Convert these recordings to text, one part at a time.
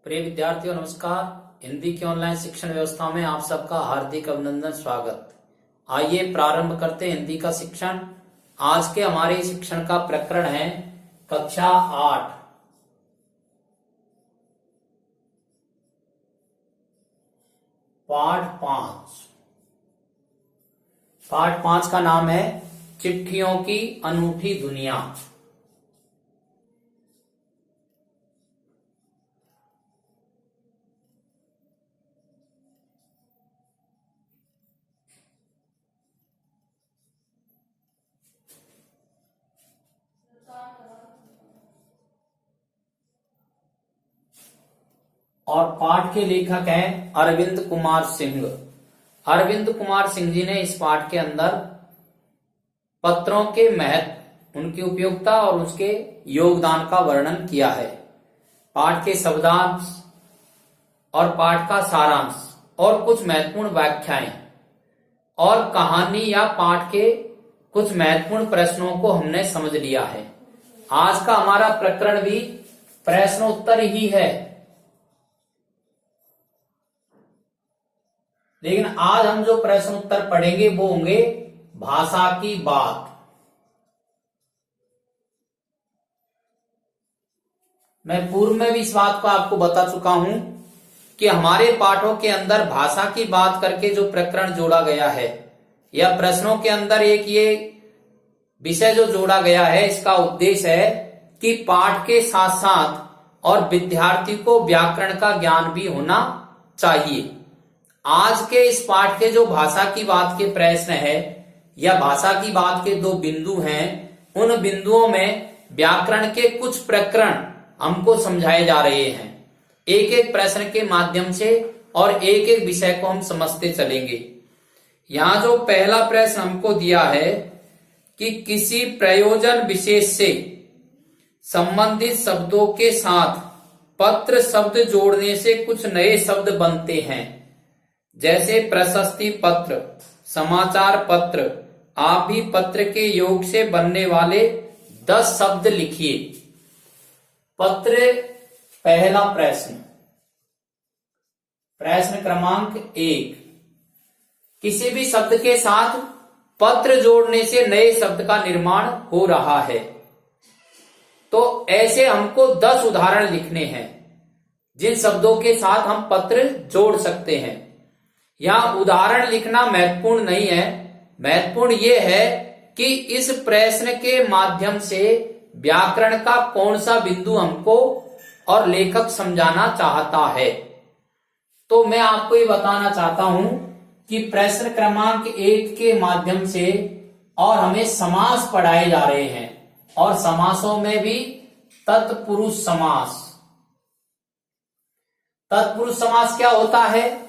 प्रिय विद्यार्थियों नमस्कार। हिंदी की ऑनलाइन शिक्षण व्यवस्था में आप सबका हार्दिक अभिनंदन स्वागत। आइए प्रारंभ करते हैं हिंदी का शिक्षण। आज के हमारे शिक्षण का प्रकरण है कक्षा 8 पाठ 5। पाठ 5 का नाम है चिट्ठियों की अनूठी दुनिया। और पाठ के लेखक हैं अरविंद कुमार सिंह। अरविंद कुमार सिंह जी ने इस पाठ के अंदर पत्रों के महत्व, उनकी उपयोगिता और उसके योगदान का वर्णन किया है। पाठ के शब्दांश और पाठ का सारांश और कुछ महत्वपूर्ण व्याख्याएं और कहानी या पाठ के कुछ महत्वपूर्ण प्रश्नों को हमने समझ लिया है। आज का हमारा प्रकरण भी प्रश्नोत्तर ही है, लेकिन आज हम जो प्रश्न उत्तर पढ़ेंगे वो होंगे भाषा की बात। मैं पूर्व में भी इस बात को आपको बता चुका हूं कि हमारे पाठों के अंदर भाषा की बात करके जो प्रकरण जोड़ा गया है या प्रश्नों के अंदर एक ये विषय जो जोड़ा गया है, इसका उद्देश्य है कि पाठ के साथ साथ और विद्यार्थी को व्याकरण का ज्ञान भी होना चाहिए। आज के इस पाठ के जो भाषा की बात के प्रश्न है या भाषा की बात के दो बिंदु हैं, उन बिंदुओं में व्याकरण के कुछ प्रकरण हमको समझाए जा रहे हैं। एक एक प्रश्न के माध्यम से और एक एक विषय को हम समझते चलेंगे। यहां जो पहला प्रश्न हमको दिया है कि किसी प्रयोजन विशेष से संबंधित शब्दों के साथ पत्र शब्द जोड़ने से कुछ नए शब्द बनते हैं, जैसे प्रशस्ति पत्र, समाचार पत्र। आप भी पत्र के योग से बनने वाले 10 शब्द लिखिए। पत्र पहला प्रश्न, प्रश्न क्रमांक 1। किसी भी शब्द के साथ पत्र जोड़ने से नए शब्द का निर्माण हो रहा है, तो ऐसे हमको 10 उदाहरण लिखने हैं जिन शब्दों के साथ हम पत्र जोड़ सकते हैं। यहां उदाहरण लिखना महत्वपूर्ण नहीं है, महत्वपूर्ण यह है कि इस प्रश्न के माध्यम से व्याकरण का कौन सा बिंदु हमको और लेखक समझाना चाहता है। तो मैं आपको ये बताना चाहता हूं कि प्रश्न क्रमांक 1 के माध्यम से और हमें समास पढ़ाए जा रहे हैं, और समासों में भी तत्पुरुष समास। तत्पुरुष समास क्या होता है?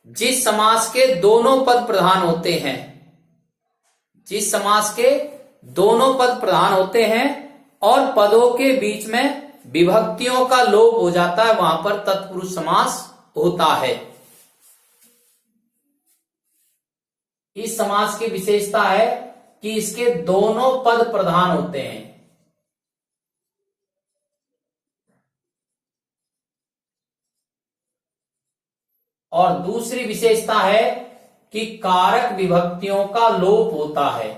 जिस समास के दोनों पद प्रधान होते हैं, जिस समास के दोनों पद प्रधान होते हैं और पदों के बीच में विभक्तियों का लोप हो जाता है, वहां पर तत्पुरुष समास होता है। इस समास की विशेषता है कि इसके दोनों पद प्रधान होते हैं। और दूसरी विशेषता है कि कारक विभक्तियों का लोप होता है।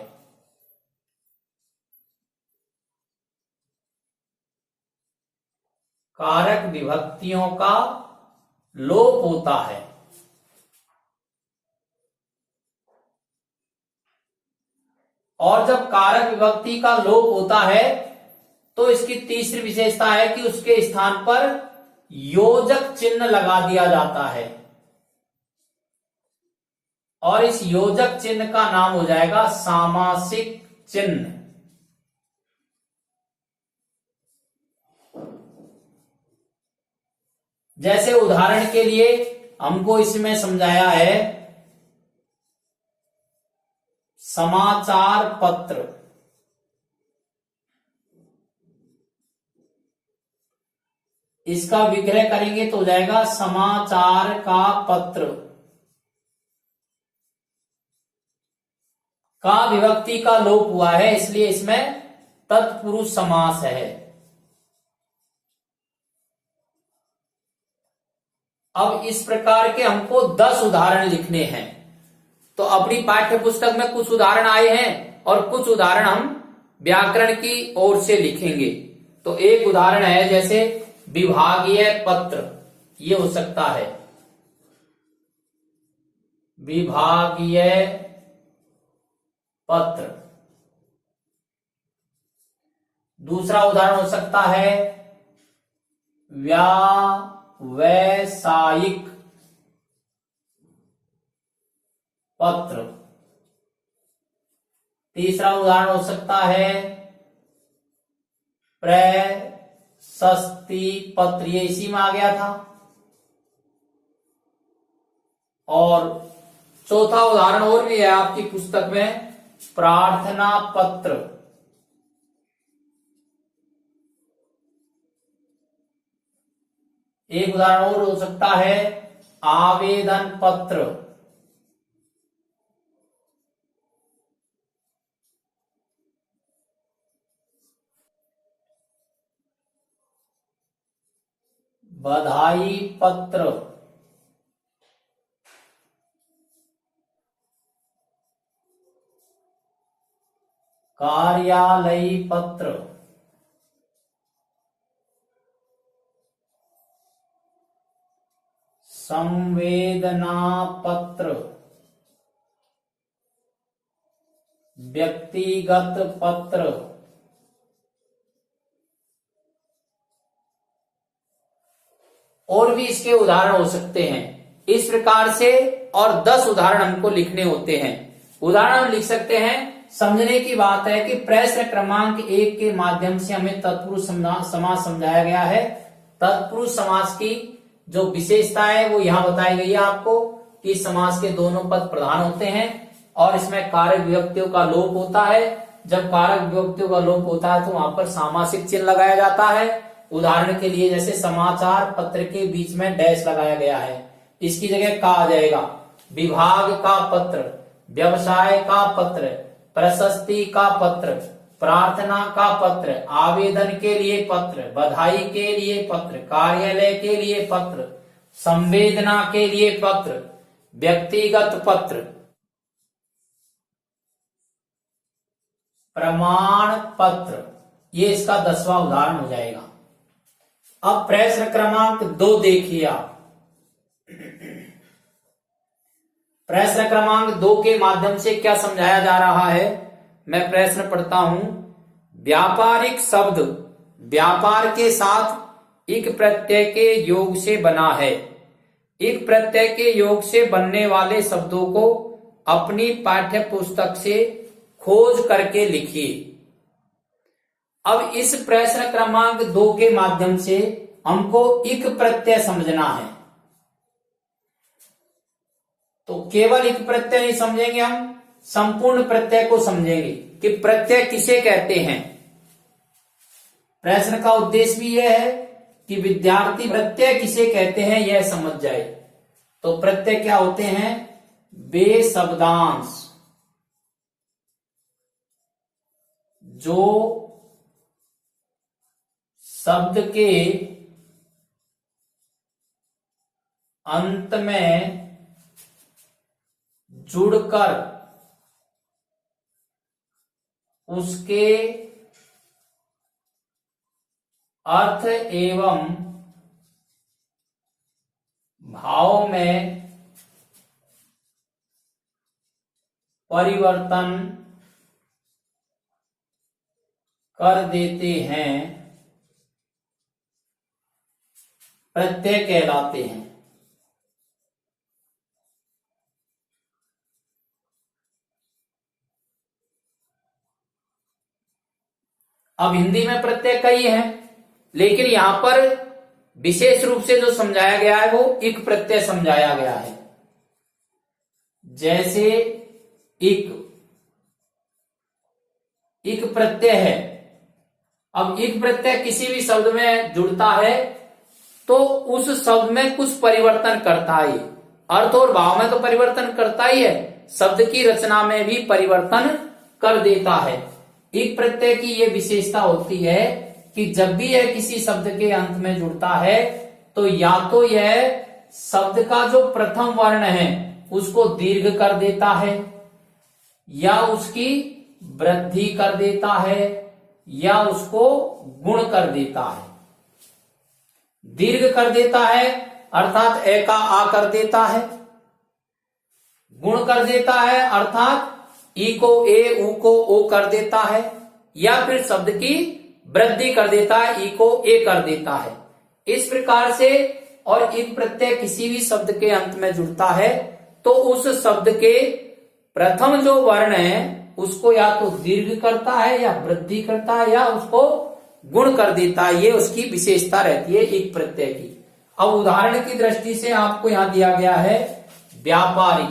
कारक विभक्तियों का लोप होता है। और जब कारक विभक्ति का लोप होता है तो इसकी तीसरी विशेषता है कि उसके स्थान पर योजक चिन्ह लगा दिया जाता है, और इस योजक चिन्ह का नाम हो जाएगा सामासिक चिन्ह। जैसे उदाहरण के लिए हमको इसमें समझाया है समाचार पत्र। इसका विग्रह करेंगे तो हो जाएगा समाचार का पत्र। का विभक्ति का लोप हुआ है, इसलिए इसमें तत्पुरुष समास है। अब इस प्रकार के हमको 10 उदाहरण लिखने हैं। तो अपनी पाठ्य पुस्तक में कुछ उदाहरण आए हैं और कुछ उदाहरण हम व्याकरण की ओर से लिखेंगे। तो एक उदाहरण है जैसे विभागीय पत्र, ये हो सकता है विभागीय पत्र। दूसरा उदाहरण हो सकता है व्यावसायिक पत्र। तीसरा उदाहरण हो सकता है प्रशस्ति पत्र, ये इसी में आ गया था। और चौथा उदाहरण और भी है आपकी पुस्तक में, प्रार्थना पत्र। एक उदाहरण और हो सकता है आवेदन पत्र। बधाई पत्र। कार्यालयी पत्र। संवेदना पत्र। व्यक्तिगत पत्र। और भी इसके उदाहरण हो सकते हैं। इस प्रकार से और 10 उदाहरण हमको लिखने होते हैं। उदाहरण हम लिख सकते हैं। समझने की बात है कि प्रश्न क्रमांक 1 के माध्यम से हमें तत्पुरुष समास समझाया गया है। तत्पुरुष समास की जो विशेषता है वो यहां बताई गई है आपको कि समास के दोनों पद प्रधान होते हैं और इसमें कारक विभक्तियों का लोप होता है। जब कारक विभक्तियों का लोप होता है तो वहां पर सामासिक चिन्ह लगाया जाता है। उदाहरण के लिए जैसे समाचार पत्र के बीच में डैश लगाया गया है, इसकी जगह का आ जाएगा। विभाग का पत्र, व्यवसाय का पत्र, प्रशस्ति का पत्र, प्रार्थना का पत्र, आवेदन के लिए पत्र, बधाई के लिए पत्र, कार्यालय के लिए पत्र, संवेदना के लिए पत्र, व्यक्तिगत पत्र, प्रमाण पत्र। ये इसका 10वां उदाहरण हो जाएगा। अब प्रश्न क्रमांक 2 देखिए आप। प्रश्न क्रमांक 2 के माध्यम से क्या समझाया जा रहा है, मैं प्रश्न पढ़ता हूं। व्यापारिक शब्द व्यापार के साथ इक प्रत्यय के योग से बना है। इक प्रत्यय के योग से बनने वाले शब्दों को अपनी पाठ्य पुस्तक से खोज करके लिखिए। अब इस प्रश्न क्रमांक 2 के माध्यम से हमको इक प्रत्यय समझना है। तो केवल इक प्रत्यय नहीं समझेंगे, हम संपूर्ण प्रत्यय को समझेंगे कि प्रत्यय किसे कहते हैं। प्रश्न का उद्देश्य भी यह है कि विद्यार्थी प्रत्यय किसे कहते हैं यह समझ जाए। तो प्रत्यय क्या होते हैं, वे शब्दांश जो शब्द के अंत में जुड़कर उसके अर्थ एवं भाव में परिवर्तन कर देते हैं, प्रत्यय कहलाते हैं। अब हिंदी में प्रत्यय कई हैं, लेकिन यहां पर विशेष रूप से जो समझाया गया है वो इक प्रत्यय समझाया गया है। जैसे इक प्रत्यय है। अब इक प्रत्यय किसी भी शब्द में जुड़ता है तो उस शब्द में कुछ परिवर्तन करता है। अर्थ और भाव में तो परिवर्तन करता ही है, शब्द की रचना में भी परिवर्तन कर देता है। इक प्रत्यय की यह विशेषता होती है कि जब भी यह किसी शब्द के अंत में जुड़ता है तो या तो यह शब्द का जो प्रथम वर्ण है उसको दीर्घ कर देता है, या उसकी वृद्धि कर देता है, या उसको गुण कर देता है। दीर्घ कर देता है अर्थात ए का आ कर देता है, गुण कर देता है अर्थात ई को ए, ऊ को ओ कर देता है, या फिर शब्द की वृद्धि कर देता है, ई को ए कर देता है। इस प्रकार से और एक प्रत्यय किसी भी शब्द के अंत में जुड़ता है तो उस शब्द के प्रथम जो वर्ण है उसको या तो दीर्घ करता है, या वृद्धि करता है, या उसको गुण कर देता है। ये उसकी विशेषता रहती है एक प्रत्यय की। अब उदाहरण की दृष्टि से आपको यहां दिया गया है व्यापारिक।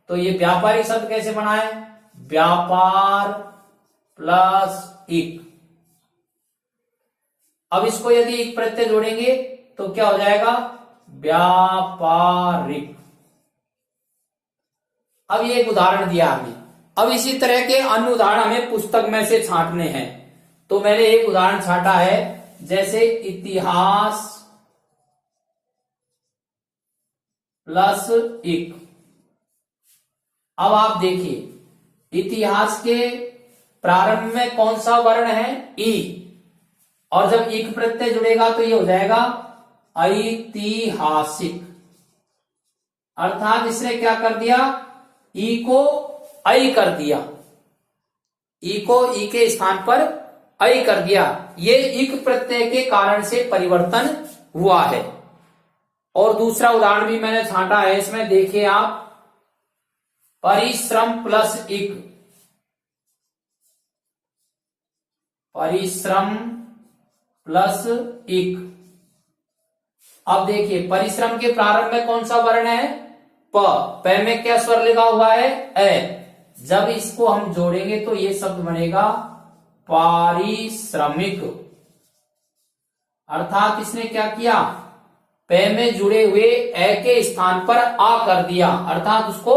तो ये व्यापारिक शब्द कैसे बना है? व्यापार प्लस इक। अब इसको यदि एक प्रत्यय जोड़ेंगे तो क्या हो जाएगा? व्यापारिक। अब ये एक उदाहरण दिया हमें। अब इसी तरह के अन्य उदाहरण हमें पुस्तक में से छांटने हैं। तो मैंने एक उदाहरण छांटा है, जैसे इतिहास प्लस इक। अब आप देखिए इतिहास के प्रारंभ में कौन सा वर्ण है? ई। और जब इक प्रत्यय जुड़ेगा तो ये हो जाएगा ऐतिहासिक। अर्थात इसने क्या कर दिया? ई को ऐ कर दिया, ई को ई के स्थान पर ऐ कर दिया। ये इक प्रत्यय के कारण से परिवर्तन हुआ है। और दूसरा उदाहरण भी मैंने छांटा है, इसमें देखिए आप, परिश्रम प्लस इक। परिश्रम प्लस इक। अब देखिए परिश्रम के प्रारंभ में कौन सा वर्ण है? प। प में क्या स्वर लगा हुआ है? ए। जब इसको हम जोड़ेंगे तो ये शब्द बनेगा पारिश्रमिक। अर्थात इसने क्या किया? पे में जुड़े हुए ए के स्थान पर आ कर दिया, अर्थात उसको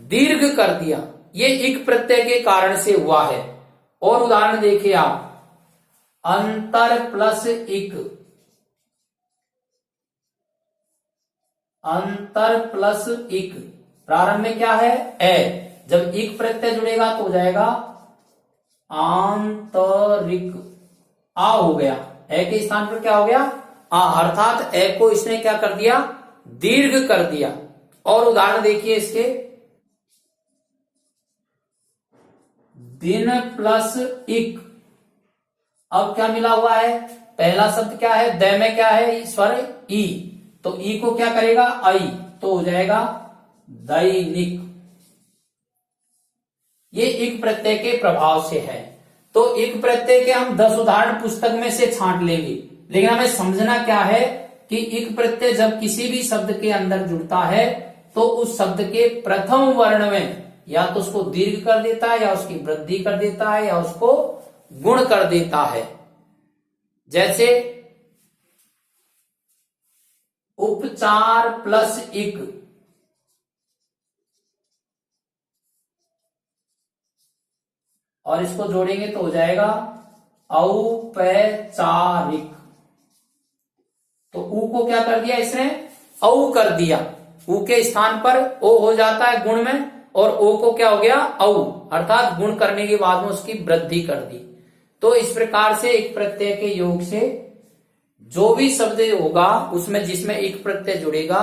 दीर्घ कर दिया। ये इक प्रत्यय के कारण से हुआ है। और उदाहरण देखिए आप, अंतर प्लस इक। अंतर प्लस इक, प्रारंभ में क्या है? ए। जब इक प्रत्यय जुड़ेगा तो हो जाएगा आंतरिक। आ हो गया, ए के स्थान पर क्या हो गया? आ। अर्थात ए को इसने क्या कर दिया? दीर्घ कर दिया। और उदाहरण देखिए इसके, दिन प्लस इक। अब क्या मिला हुआ है? पहला शब्द क्या है? द में क्या है? स्वर ई। तो ई को क्या करेगा? आई। तो हो जाएगा दैनिक। ये इक प्रत्यय के प्रभाव से है। तो इक प्रत्यय के हम 10 उदाहरण पुस्तक में से छांट लेंगे, लेकिन हमें समझना क्या है कि इक प्रत्यय जब किसी भी शब्द के अंदर जुड़ता है तो उस शब्द के प्रथम वर्ण में या तो उसको दीर्घ कर देता है, या उसकी वृद्धि कर देता है, या उसको गुण कर देता है। जैसे उपचार प्लस इक। और इसको जोड़ेंगे तो हो जाएगा औपचारिक। तो ऊ को क्या कर दिया इसने? औ कर दिया। ऊ के स्थान पर ओ हो जाता है गुण में, और ओ को क्या हो गया? औ। अर्थात गुण करने के बाद में उसकी वृद्धि कर दी। तो इस प्रकार से एक प्रत्यय के योग से जो भी शब्द होगा उसमें जिसमें एक प्रत्यय जुड़ेगा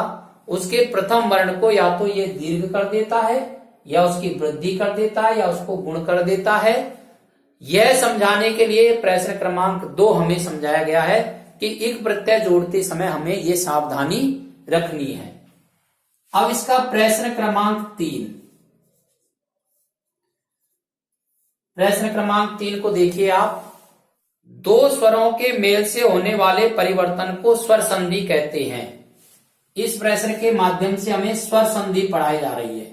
उसके प्रथम वर्ण को या तो ये दीर्घ कर देता है, या उसकी वृद्धि कर देता है, या उसको गुण कर देता है। यह समझाने के लिए प्रश्न क्रमांक 2 हमें समझाया गया है कि एक प्रत्यय जोड़ते समय हमें ये सावधानी रखनी है। अब इसका प्रश्न क्रमांक 3। प्रश्न क्रमांक 3 को देखिए आप, दो स्वरों के मेल से होने वाले परिवर्तन को स्वर संधि कहते हैं। इस प्रश्न के माध्यम से हमें स्वर संधि पढ़ाई जा रही है।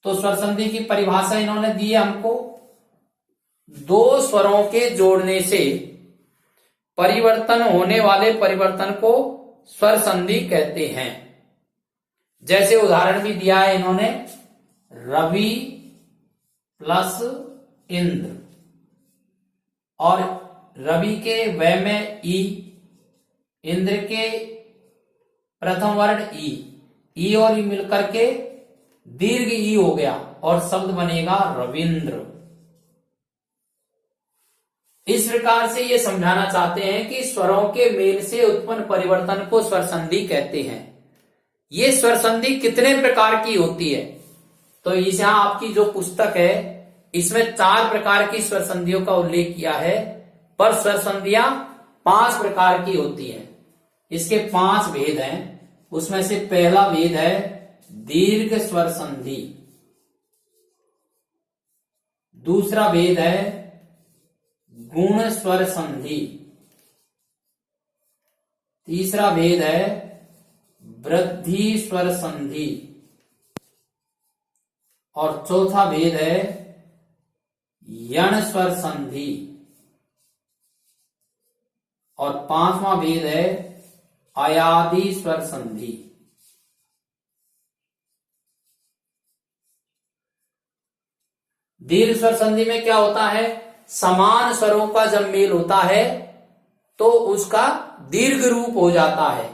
तो स्वर संधि की परिभाषा इन्होंने दी है हमको, दो स्वरों के जोड़ने से परिवर्तन होने वाले परिवर्तन को स्वर संधि कहते हैं। जैसे उदाहरण भी दिया है इन्होंने, रवि प्लस इंद्र। और रवि के व में ई, इंद्र के प्रथम वर्ण ई और ई मिलकर के दीर्घ ई हो गया और शब्द बनेगा रविंद्र। इस प्रकार से ये समझाना चाहते हैं कि स्वरों के मेल से उत्पन्न परिवर्तन को स्वर संधि कहते हैं। ये स्वर संधि कितने प्रकार की होती है? तो यहाँ आपकी जो पुस्तक है इसमें 4 प्रकार की स्वर संधियों का उल्लेख किया है, पर स्वर संधियां 5 प्रकार की होती हैं। इसके 5 भेद हैं। उसमें से पहला भेद है दीर्घ स्वर संधि, दूसरा भेद है गुण स्वर संधि, तीसरा भेद है वृद्धि स्वर संधि और चौथा भेद है यण स्वर संधि और 5वां भेद है अयादि स्वर संधि। दीर्घ स्वर संधि में क्या होता है? समान स्वरों का जब मेल होता है तो उसका दीर्घ रूप हो जाता है।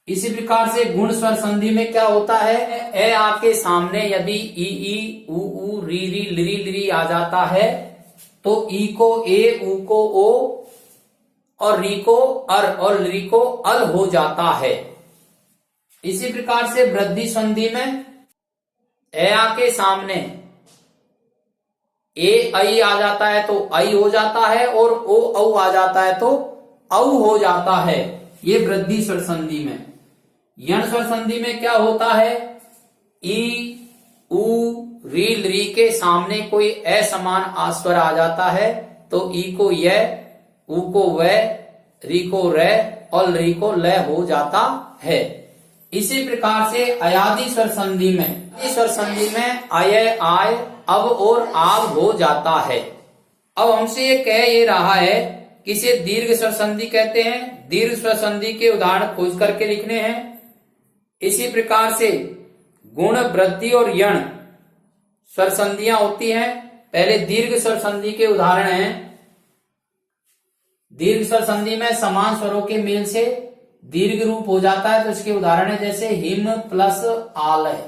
इसी प्रकार से गुण स्वर संधि में क्या होता है? ए आ के सामने यदि ई उ री री लिरी लिरी आ जाता है तो ई को ए, उ को ओ और री को अर और लिरी को अल हो जाता है। इसी प्रकार से वृद्धि संधि में ए आ के सामने ए आई आ जाता है तो आई हो जाता है और ओ औ आ जाता है तो औ हो जाता है। ये वृद्धि स्वर संधि में। यण स्वर संधि में क्या होता है? ई उ री री के सामने कोई असमान आस्वर आ जाता है तो ई को य, उ को व, री को र और री को ल हो जाता है। इसी प्रकार से अयादि स्वर संधि में, स्वर संधि में अय, आय, अब और आव हो जाता है। अब हमसे ये कह ये रहा है कि इसे दीर्घ स्वर संधि कहते हैं। दीर्घ स्वर संधि के उदाहरण खोज करके लिखने हैं। इसी प्रकार से गुण, वृद्धि और यण स्वर संधियां होती हैं। पहले दीर्घ स्वर संधि के उदाहरण हैं। दीर्घ स्वर संधि में समान स्वरों के मेल से दीर्घ रूप हो जाता है तो इसके उदाहरण है जैसे हिम प्लस आलय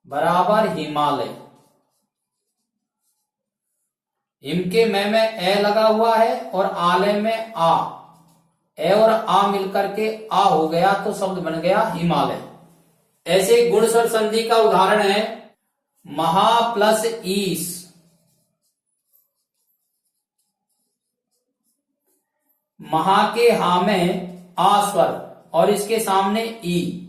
बराबर हिमालय। हिम के में ए लगा हुआ है और आलय में आ, ए और आ मिलकर के आ हो गया तो शब्द बन गया हिमालय। ऐसे गुण स्वर संधि का उदाहरण है महा प्लस ईस, महा के हा में आ स्वर और इसके सामने ई।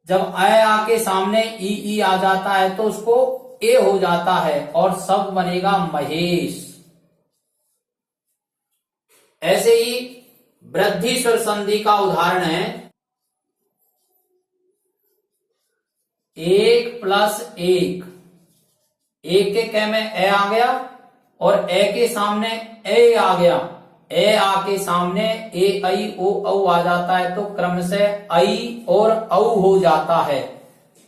जब अय आ के सामने ई आ जाता है तो उसको ए हो जाता है और शब्द बनेगा महेश। ऐसे ही वृद्धि स्वर संधि का उदाहरण है 1 प्लस 1। एक के क में ए आ गया और ए के सामने ए आ गया। ए आ के सामने ए आई ओ औ आ जाता है तो क्रम से आई और औ हो जाता है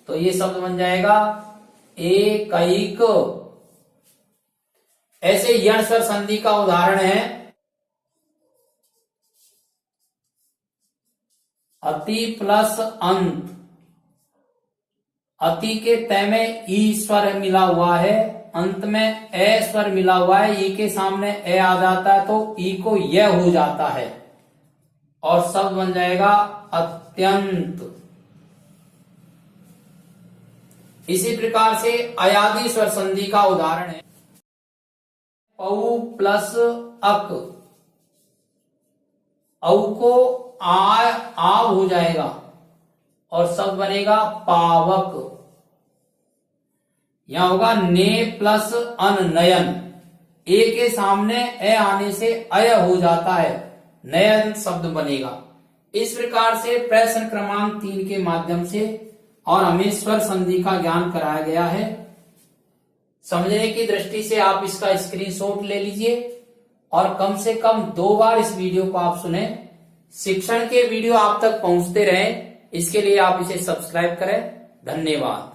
तो ये शब्द बन जाएगा एकैक। ऐसे यण स्वर संधि का उदाहरण है अति प्लस अंत। अति के तय में ई स्वर मिला हुआ है, अंत में ए स्वर मिला हुआ है। ई के सामने ए आ जाता है तो ई को य हो जाता है और शब्द बन जाएगा अत्यंत। इसी प्रकार से अयादि स्वर संधि का उदाहरण है पौ प्लस अक। औ को आ हो जाएगा और शब्द बनेगा पावक। यहां होगा ने प्लस अन, नयन। ए के सामने ए आने से अय हो जाता है, नयन शब्द बनेगा। इस प्रकार से प्रश्न क्रमांक 3 के माध्यम से और हमें स्वर संधि का ज्ञान कराया गया है। समझने की दृष्टि से आप इसका स्क्रीनशॉट ले लीजिए और कम से कम 2 बार इस वीडियो को आप सुने। शिक्षण के वीडियो आप तक पहुंचते रहें, इसके लिए आप इसे सब्सक्राइब करें। धन्यवाद।